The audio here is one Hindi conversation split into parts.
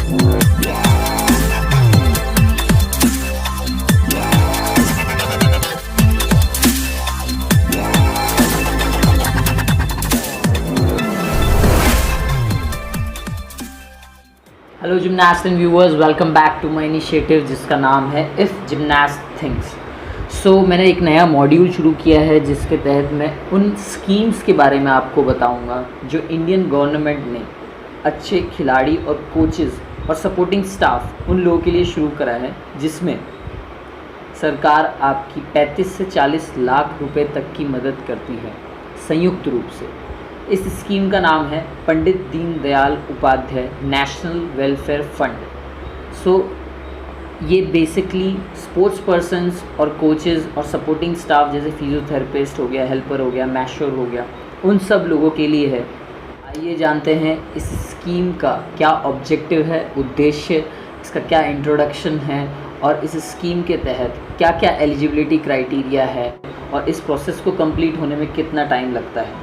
Hello gymnast and viewers, welcome back to my initiative जिसका नाम है इफ़ जिम्नास्ट थिंक्स। सो मैंने एक नया मॉड्यूल शुरू किया है जिसके तहत मैं उन स्कीम्स के बारे में आपको बताऊंगा जो इंडियन गवर्नमेंट ने अच्छे खिलाड़ी और कोचेज़ और सपोर्टिंग स्टाफ उन लोगों के लिए शुरू करा है, जिसमें सरकार आपकी 35 से 40 लाख रुपए तक की मदद करती है संयुक्त रूप से। इस स्कीम का नाम है Pandit Deendayal Upadhyay national welfare fund. So ये बेसिकली स्पोर्ट्स पर्सन्स और कोचेज़ और सपोर्टिंग स्टाफ जैसे फिजियोथेरेपिस्ट हो गया, हेल्पर हो गया, मैशर हो गया, उन सब लोगों के लिए है। आइए जानते हैं इस स्कीम का क्या ऑब्जेक्टिव है, उद्देश्य, इसका क्या इंट्रोडक्शन है और इस स्कीम के तहत क्या क्या एलिजिबिलिटी क्राइटेरिया है और इस प्रोसेस को कंप्लीट होने में कितना टाइम लगता है।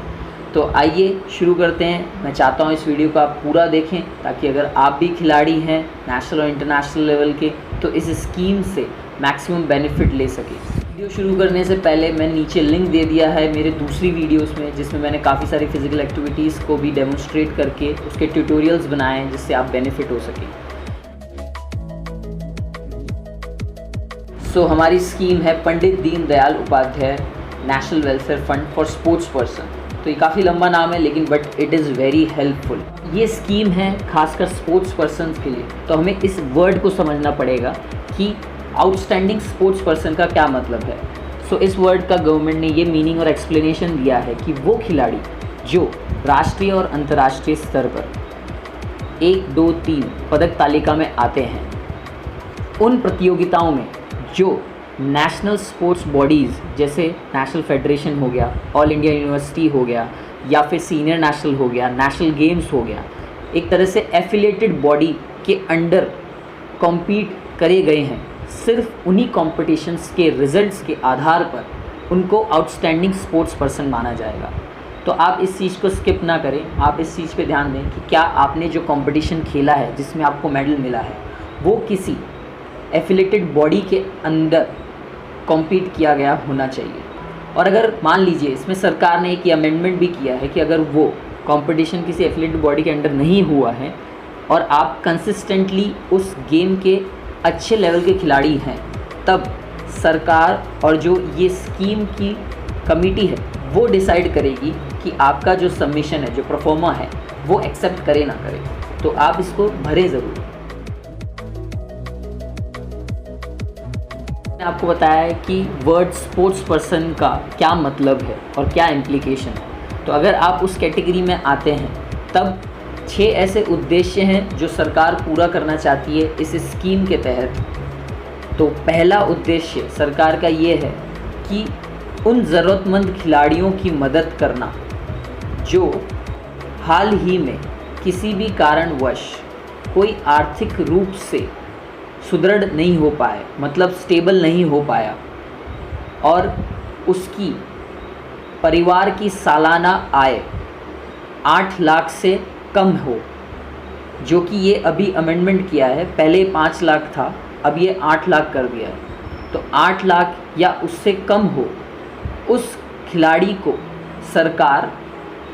तो आइए शुरू करते हैं। मैं चाहता हूँ इस वीडियो को आप पूरा देखें ताकि अगर आप भी खिलाड़ी हैं नेशनल और इंटरनेशनल लेवल के तो इस स्कीम से मैक्सिमम बेनिफिट ले सकें। वीडियो शुरू करने से पहले मैं नीचे लिंक दे दिया है मेरे दूसरी वीडियोस में, जिसमें मैंने काफ़ी सारी फिजिकल एक्टिविटीज़ को भी डेमोन्स्ट्रेट करके उसके ट्यूटोरियल्स बनाए हैं जिससे आप बेनिफिट हो सकें। सो हमारी स्कीम है Pandit Deendayal Upadhyay national welfare fund for sports person. तो ये काफ़ी लंबा नाम है लेकिन but it is very helpful. ये स्कीम है खासकर स्पोर्ट्स पर्सन के लिए। तो हमें इस वर्ड को समझना पड़ेगा कि आउटस्टैंडिंग स्पोर्ट्स पर्सन का क्या मतलब है। सो इस वर्ड का गवर्नमेंट ने ये मीनिंग और एक्सप्लेनेशन दिया है कि वो खिलाड़ी जो राष्ट्रीय और अंतर्राष्ट्रीय स्तर पर 1, 2, 3 पदक तालिका में आते हैं, उन प्रतियोगिताओं में जो नेशनल स्पोर्ट्स बॉडीज़ जैसे नेशनल फेडरेशन हो गया, ऑल इंडिया यूनिवर्सिटी हो गया या फिर सीनियर नेशनल हो गया, नेशनल गेम्स हो गया, एक तरह से एफिलिएटेड बॉडी के अंडर कॉम्पीट करे गए हैं, सिर्फ उन्हीं कॉम्पिटिशन्स के रिजल्ट्स के आधार पर उनको आउटस्टैंडिंग स्पोर्ट्स पर्सन माना जाएगा। तो आप इस चीज़ को स्किप ना करें, आप इस चीज़ पे ध्यान दें कि क्या आपने जो कॉम्पिटिशन खेला है जिसमें आपको मेडल मिला है वो किसी एफिलिएटेड बॉडी के अंदर कॉम्पीट किया गया होना चाहिए। और अगर मान लीजिए इसमें सरकार ने एक अमेंडमेंट भी किया है कि अगर वो कंपटीशन किसी एफिलिएटेड बॉडी के अंडर नहीं हुआ है और आप कंसिस्टेंटली उस गेम के अच्छे लेवल के खिलाड़ी हैं, तब सरकार और जो ये स्कीम की कमेटी है वो डिसाइड करेगी कि आपका जो सबमिशन है, जो परफॉर्मा है, वो एक्सेप्ट करे ना करे। तो आप इसको भरें ज़रूर। मैंने आपको बताया है कि वर्ड स्पोर्ट्स पर्सन का क्या मतलब है और क्या इम्प्लीकेशन है। तो अगर आप उस कैटेगरी में आते हैं तब 6 ऐसे उद्देश्य हैं जो सरकार पूरा करना चाहती है इस स्कीम के तहत। तो पहला उद्देश्य सरकार का ये है कि उन ज़रूरतमंद खिलाड़ियों की मदद करना जो हाल ही में किसी भी कारणवश कोई आर्थिक रूप से सुदृढ़ नहीं हो पाए, मतलब स्टेबल नहीं हो पाया, और उसकी परिवार की सालाना आय 8 लाख से कम हो, जो कि ये अभी अमेंडमेंट किया है। पहले 5 लाख था, अब ये 8 लाख कर दिया है। तो 8 लाख या उससे कम हो, उस खिलाड़ी को सरकार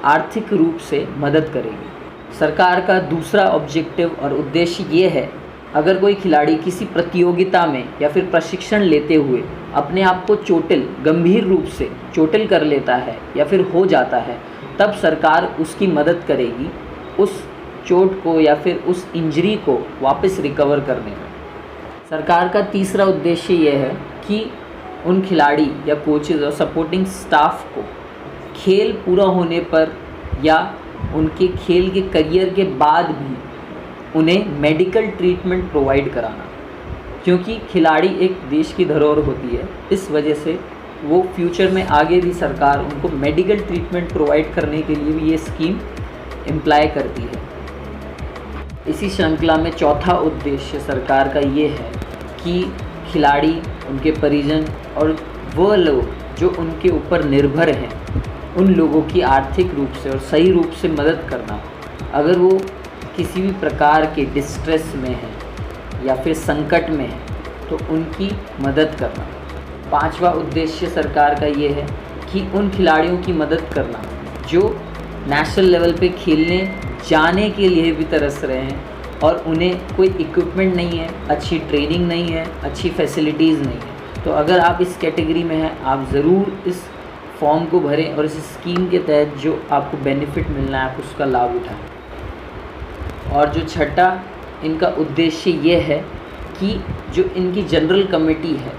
आर्थिक रूप से मदद करेगी। सरकार का दूसरा ऑब्जेक्टिव और उद्देश्य ये है, अगर कोई खिलाड़ी किसी प्रतियोगिता में या फिर प्रशिक्षण लेते हुए अपने आप को गंभीर रूप से चोटिल कर लेता है या फिर हो जाता है, तब सरकार उसकी मदद करेगी उस चोट को या फिर उस इंजरी को वापस रिकवर करने में। सरकार का तीसरा उद्देश्य यह है कि उन खिलाड़ी या कोचेज़ और सपोर्टिंग स्टाफ को खेल पूरा होने पर या उनके खेल के करियर के बाद भी उन्हें मेडिकल ट्रीटमेंट प्रोवाइड कराना, क्योंकि खिलाड़ी एक देश की धरोहर होती है। इस वजह से वो फ्यूचर में आगे भी सरकार उनको मेडिकल ट्रीटमेंट प्रोवाइड करने के लिए भी ये स्कीम इम्प्लाई करती है। इसी श्रृंखला में चौथा उद्देश्य सरकार का ये है कि खिलाड़ी, उनके परिजन और वो लोग जो उनके ऊपर निर्भर हैं, उन लोगों की आर्थिक रूप से और सही रूप से मदद करना। अगर वो किसी भी प्रकार के डिस्ट्रेस में हैं या फिर संकट में हैं तो उनकी मदद करना। पांचवा उद्देश्य सरकार का ये है कि उन खिलाड़ियों की मदद करना जो नेशनल लेवल पे खेलने जाने के लिए भी तरस रहे हैं और उन्हें कोई इक्विपमेंट नहीं है, अच्छी ट्रेनिंग नहीं है, अच्छी फैसिलिटीज़ नहीं है। तो अगर आप इस कैटेगरी में हैं, आप ज़रूर इस फॉर्म को भरें और इस स्कीम के तहत जो आपको बेनिफिट मिलना है आप उसका लाभ उठाएं। और जो छठा इनका उद्देश्य ये है कि जो इनकी जनरल कमेटी है,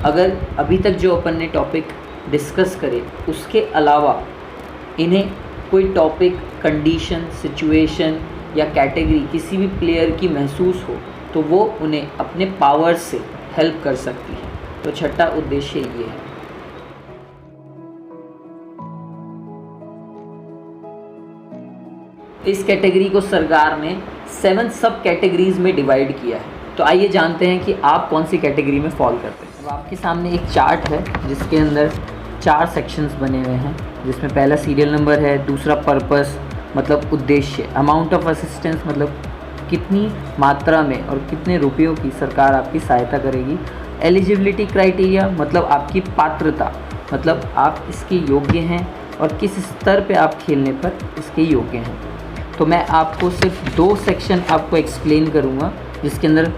अगर अभी तक जो अपन ने टॉपिक डिस्कस करे उसके अलावा इन्हें कोई टॉपिक, कंडीशन, सिचुएशन या कैटेगरी किसी भी प्लेयर की महसूस हो तो वो उन्हें अपने पावर से हेल्प कर सकती है। तो छठा उद्देश्य ये है। इस कैटेगरी को सरकार ने 7 सब कैटेगरीज में डिवाइड किया है। तो आइए जानते हैं कि आप कौन सी कैटेगरी में फॉल करते हैं। अब आपके सामने एक चार्ट है जिसके अंदर 4 सेक्शंस बने हुए हैं, जिसमें पहला सीरियल नंबर है, दूसरा पर्पस मतलब उद्देश्य, अमाउंट ऑफ असिस्टेंस मतलब कितनी मात्रा में और कितने रुपयों की सरकार आपकी सहायता करेगी, एलिजिबिलिटी क्राइटेरिया मतलब आपकी पात्रता, मतलब आप इसके योग्य हैं और किस स्तर पे आप खेलने पर इसके योग्य हैं। तो मैं आपको सिर्फ 2 सेक्शन आपको एक्सप्लेन करूँगा, जिसके अंदर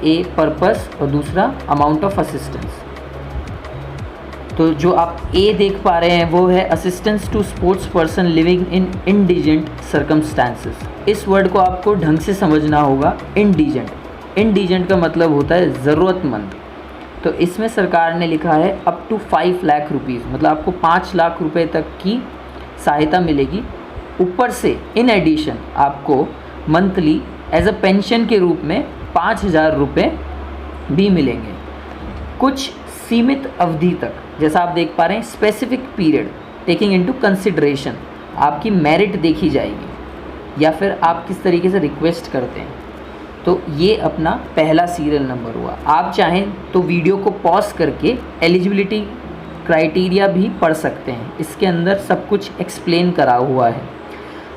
ए पर्पस और दूसरा अमाउंट ऑफ असिस्टेंस। तो जो आप ए देख पा रहे हैं वो है assistance to sports person living in indigent circumstances. इस वर्ड को आपको ढंग से समझना होगा। इंडिजेंट का मतलब होता है ज़रूरतमंद। तो इसमें सरकार ने लिखा है अप टू 5 लाख रुपीज़, मतलब आपको 5 लाख रुपए तक की सहायता मिलेगी। ऊपर से इन एडिशन आपको मंथली एज अ पेंशन के रूप में 5,000 रुपये भी मिलेंगे कुछ सीमित अवधि तक। जैसा आप देख पा रहे हैं, specific period taking into consideration, आपकी मेरिट देखी जाएगी या फिर आप किस तरीके से रिक्वेस्ट करते हैं। तो ये अपना पहला सीरियल नंबर हुआ। आप चाहें तो वीडियो को पॉज करके एलिजिबिलिटी क्राइटेरिया भी पढ़ सकते हैं, इसके अंदर सब कुछ एक्सप्लेन करा हुआ है।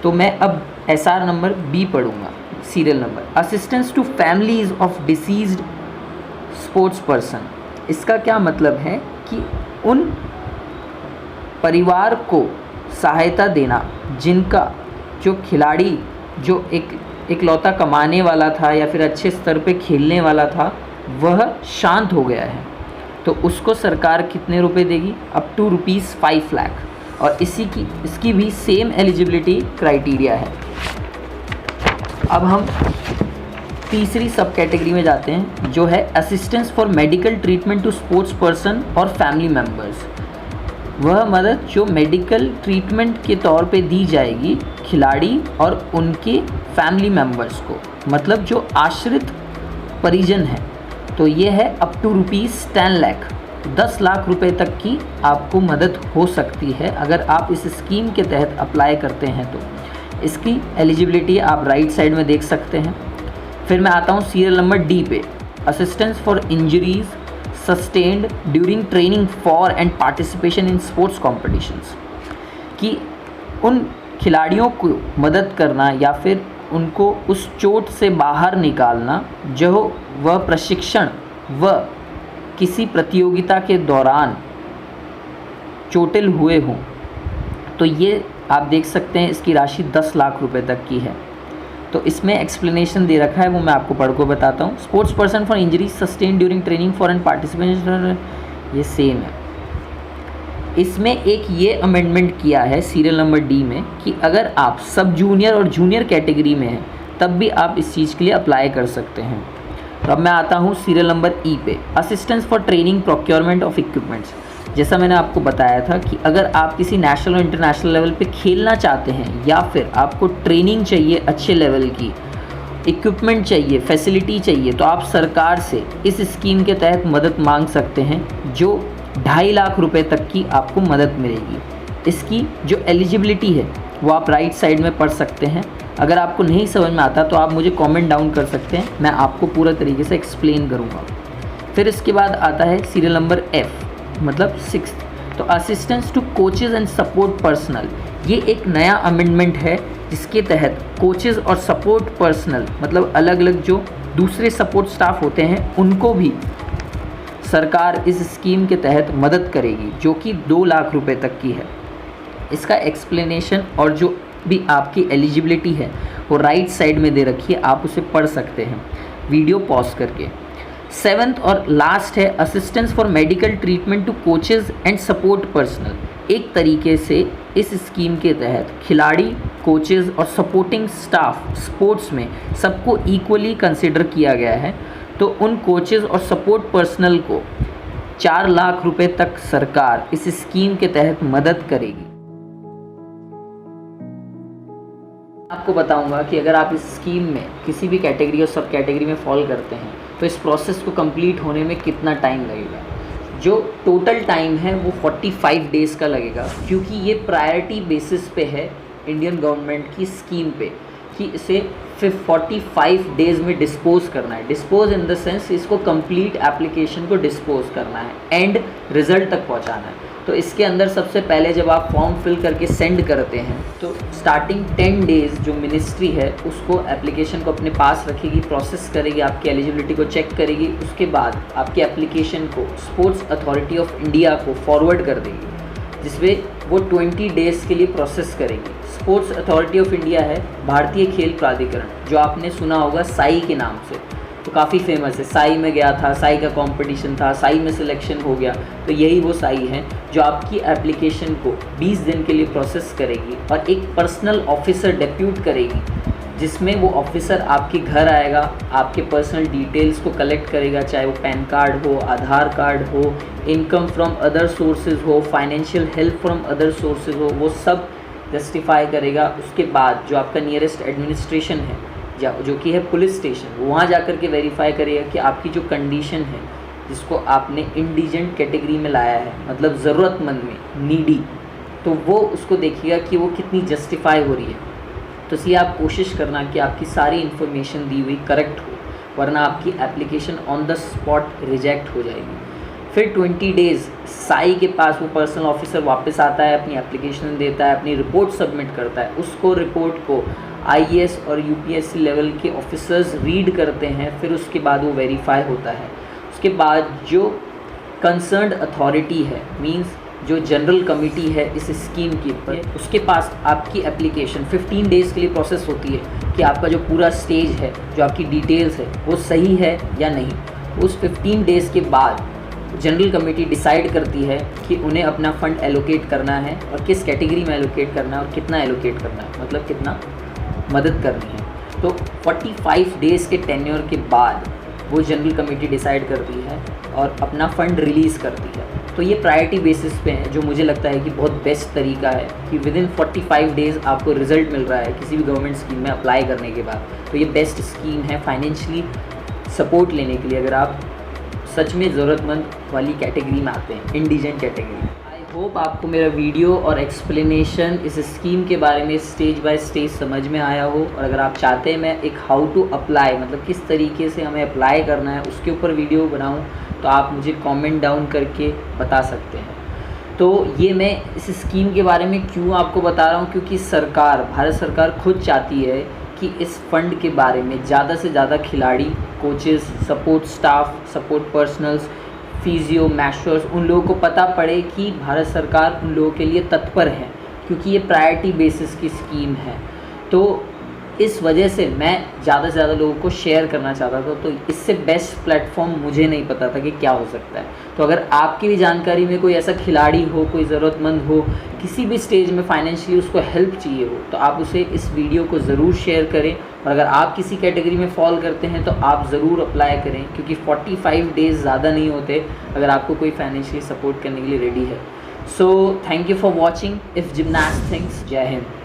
तो मैं अब SR नंबर B पढ़ूँगा। Serial number assistance to families of deceased sports person. इसका क्या मतलब है कि उन परिवार को सहायता देना जिनका जो खिलाड़ी जो इकलौता कमाने वाला था या फिर अच्छे स्तर पे खेलने वाला था वह शांत हो गया है, तो उसको सरकार कितने रुपए देगी, अप टू ₹5 लाख। और इसकी भी सेम एलिजिबिलिटी क्राइटेरिया है। अब हम तीसरी सब कैटेगरी में जाते हैं जो है assistance for medical treatment to sports person और फैमिली मेम्बर्स। वह मदद जो मेडिकल ट्रीटमेंट के तौर पे दी जाएगी खिलाड़ी और उनके फैमिली मेम्बर्स को, मतलब जो आश्रित परिजन हैं। तो ये है अप टू ₹10 लाख, 10 लाख रुपए तक की आपको मदद हो सकती है अगर आप इस स्कीम के तहत अप्लाई करते हैं। तो इसकी एलिजिबिलिटी आप राइट साइड में देख सकते हैं। फिर मैं आता हूँ सीरियल नंबर D पे, assistance for injuries sustained during training for and participation in sports competitions, कि उन खिलाड़ियों को मदद करना या फिर उनको उस चोट से बाहर निकालना जो वह प्रशिक्षण व किसी प्रतियोगिता के दौरान चोटिल हुए हों। तो ये आप देख सकते हैं, इसकी राशि 10 लाख रुपए तक की है। तो इसमें एक्सप्लेनेशन दे रखा है, वो मैं आपको पढ़ को बताता हूँ। Sports person for injury sustain during training for and participation, ये सेम है। इसमें एक ये अमेंडमेंट किया है सीरियल नंबर D में कि अगर आप सब जूनियर और जूनियर कैटेगरी में हैं तब भी आप इस चीज़ के लिए अप्लाई कर सकते हैं। तो अब मैं आता हूँ सीरियल नंबर E पे, assistance for training procurement of equipments. जैसा मैंने आपको बताया था कि अगर आप किसी नेशनल और इंटरनेशनल लेवल पे खेलना चाहते हैं या फिर आपको ट्रेनिंग चाहिए अच्छे लेवल की, इक्विपमेंट चाहिए, फैसिलिटी चाहिए, तो आप सरकार से इस स्कीम के तहत मदद मांग सकते हैं जो 2.5 लाख रुपए तक की आपको मदद मिलेगी। इसकी जो एलिजिबिलिटी है वो आप राइट साइड में पढ़ सकते हैं। अगर आपको नहीं समझ में आता तो आप मुझे कमेंट डाउन कर सकते हैं, मैं आपको पूरा तरीके से एक्सप्लेन करूँगा। फिर इसके बाद आता है सीरियल नंबर F, मतलब 6th, तो assistance to coaches and support personnel. ये एक नया अमेंडमेंट है जिसके तहत कोचेज़ और सपोर्ट पर्सनल मतलब अलग अलग जो दूसरे सपोर्ट स्टाफ होते हैं उनको भी सरकार इस स्कीम के तहत मदद करेगी, जो कि 2 लाख रुपए तक की है। इसका एक्सप्लेनेशन और जो भी आपकी एलिजिबिलिटी है वो राइट साइड में दे रखी है, आप उसे पढ़ सकते हैं वीडियो पॉज करके। 7th और लास्ट है assistance for medical treatment to coaches and support personnel. एक तरीके से इस स्कीम के तहत खिलाड़ी, कोचेज़ और सपोर्टिंग स्टाफ स्पोर्ट्स में सबको इक्वली कंसिडर किया गया है। तो उन कोचेज़ और सपोर्ट पर्सनल को 4 लाख रुपए तक सरकार इस स्कीम के तहत मदद करेगी। आपको बताऊंगा कि अगर आप इस स्कीम में किसी भी कैटेगरी और सब कैटेगरी में फॉल करते हैं तो इस प्रोसेस को कंप्लीट होने में कितना टाइम लगेगा। जो टोटल टाइम है वो 45 डेज़ का लगेगा, क्योंकि ये प्रायोरिटी बेसिस पे है इंडियन गवर्नमेंट की स्कीम पे कि इसे 45 डेज़ में डिस्पोज करना है। डिस्पोज इन द सेंस इसको कंप्लीट एप्लीकेशन को डिस्पोज करना है, एंड रिज़ल्ट तक पहुंचाना है। तो इसके अंदर सबसे पहले जब आप फॉर्म फिल करके सेंड करते हैं तो स्टार्टिंग 10 डेज़ जो मिनिस्ट्री है उसको एप्लीकेशन को अपने पास रखेगी, प्रोसेस करेगी, आपकी एलिजिबिलिटी को चेक करेगी। उसके बाद आपकी एप्लीकेशन को स्पोर्ट्स अथॉरिटी ऑफ इंडिया को फॉरवर्ड कर देगी, जिसमें वो 20 डेज़ के लिए प्रोसेस करेगी। स्पोर्ट्स अथॉरिटी ऑफ इंडिया है भारतीय खेल प्राधिकरण, जो आपने सुना होगा साई के नाम से, तो काफ़ी फेमस है। साई में गया था, साई का कंपटीशन था, साई में सिलेक्शन हो गया, तो यही वो साई है जो आपकी एप्लीकेशन को 20 दिन के लिए प्रोसेस करेगी और एक पर्सनल ऑफिसर डेप्यूट करेगी, जिसमें वो ऑफिसर आपके घर आएगा, आपके पर्सनल डिटेल्स को कलेक्ट करेगा, चाहे वो पैन कार्ड हो, आधार कार्ड हो, इनकम फ्रॉम अदर सोर्सेज हो, financial help from other sources हो, वो सब जस्टिफाई करेगा। उसके बाद जो आपका नियरेस्ट एडमिनिस्ट्रेशन है जो कि है पुलिस स्टेशन, वहाँ जाकर के वेरीफाई करेगा कि आपकी जो कंडीशन है जिसको आपने इंडिजेंट कैटेगरी में लाया है, मतलब ज़रूरतमंद में, नीडी, तो वो उसको देखिएगा कि वो कितनी जस्टिफाई हो रही है। तो इसलिए आप कोशिश करना कि आपकी सारी इन्फॉर्मेशन दी हुई करेक्ट हो, वरना आपकी application on the spot reject हो जाएगी। फिर 20 डेज़ साई के पास वो पर्सनल ऑफिसर वापस आता है, अपनी एप्लीकेशन देता है, अपनी रिपोर्ट सबमिट करता है। उसको रिपोर्ट को IAS और UPSC लेवल के ऑफिसर्स रीड करते हैं, फिर उसके बाद वो वेरीफाई होता है। उसके बाद जो कंसर्न्ड अथॉरिटी है, मींस जो जनरल कमेटी है इस स्कीम की, उसके पास आपकी एप्लीकेशन 15 डेज़ के लिए प्रोसेस होती है कि आपका जो पूरा स्टेज है, जो आपकी डिटेल्स है, वो सही है या नहीं। उस 15 डेज़ के बाद जनरल कमेटी डिसाइड करती है कि उन्हें अपना फंड एलोकेट करना है और किस कैटेगरी में एलोकेट करना है और कितना एलोकेट करना है, मतलब कितना मदद करनी है। तो 45 डेज़ के टेन्योर के बाद वो जनरल कमेटी डिसाइड करती है और अपना फ़ंड रिलीज़ करती है। तो ये प्रायोरिटी बेसिस पे है, जो मुझे लगता है कि बहुत बेस्ट तरीका है कि विदिन 45 डेज़ आपको रिज़ल्ट मिल रहा है किसी भी गवर्नमेंट स्कीम में अप्लाई करने के बाद। तो ये बेस्ट स्कीम है फाइनेंशियली सपोर्ट लेने के लिए, अगर आप सच में ज़रूरतमंद वाली कैटेगरी में आते हैं, इंडिजेंट कैटेगरी। आई होप आपको मेरा वीडियो और एक्सप्लेनेशन इस स्कीम के बारे में स्टेज बाय स्टेज समझ में आया हो। और अगर आप चाहते हैं मैं एक हाउ टू अप्लाई, मतलब किस तरीके से हमें अप्लाई करना है, उसके ऊपर वीडियो बनाऊं, तो आप मुझे कमेंट डाउन करके बता सकते हैं। तो ये मैं इस स्कीम के बारे में क्यों आपको बता रहा हूँ, क्योंकि सरकार, भारत सरकार खुद चाहती है कि इस फंड के बारे में ज़्यादा से ज़्यादा खिलाड़ी, coaches, support staff, support personnels, physio, masseurs, उन लोगों को पता पड़े कि भारत सरकार उन लोगों के लिए तत्पर है, क्योंकि ये प्रायोरिटी बेसिस की स्कीम है। तो इस वजह से मैं ज़्यादा से ज़्यादा लोगों को शेयर करना चाहता था। तो इससे बेस्ट प्लेटफॉर्म मुझे नहीं पता था कि क्या हो सकता है। तो अगर आपकी भी जानकारी में कोई ऐसा खिलाड़ी हो, कोई ज़रूरतमंद हो, किसी भी स्टेज में फाइनेंशियली उसको हेल्प चाहिए हो, तो आप उसे इस वीडियो को ज़रूर शेयर करें। और अगर आप किसी कैटेगरी में फॉल करते हैं तो आप ज़रूर अप्लाई करें, क्योंकि 45 डेज़ ज़्यादा नहीं होते अगर आपको कोई फाइनेंशियली सपोर्ट करने के लिए रेडी है। So thank you for watching if gymnast things. जय हिंद।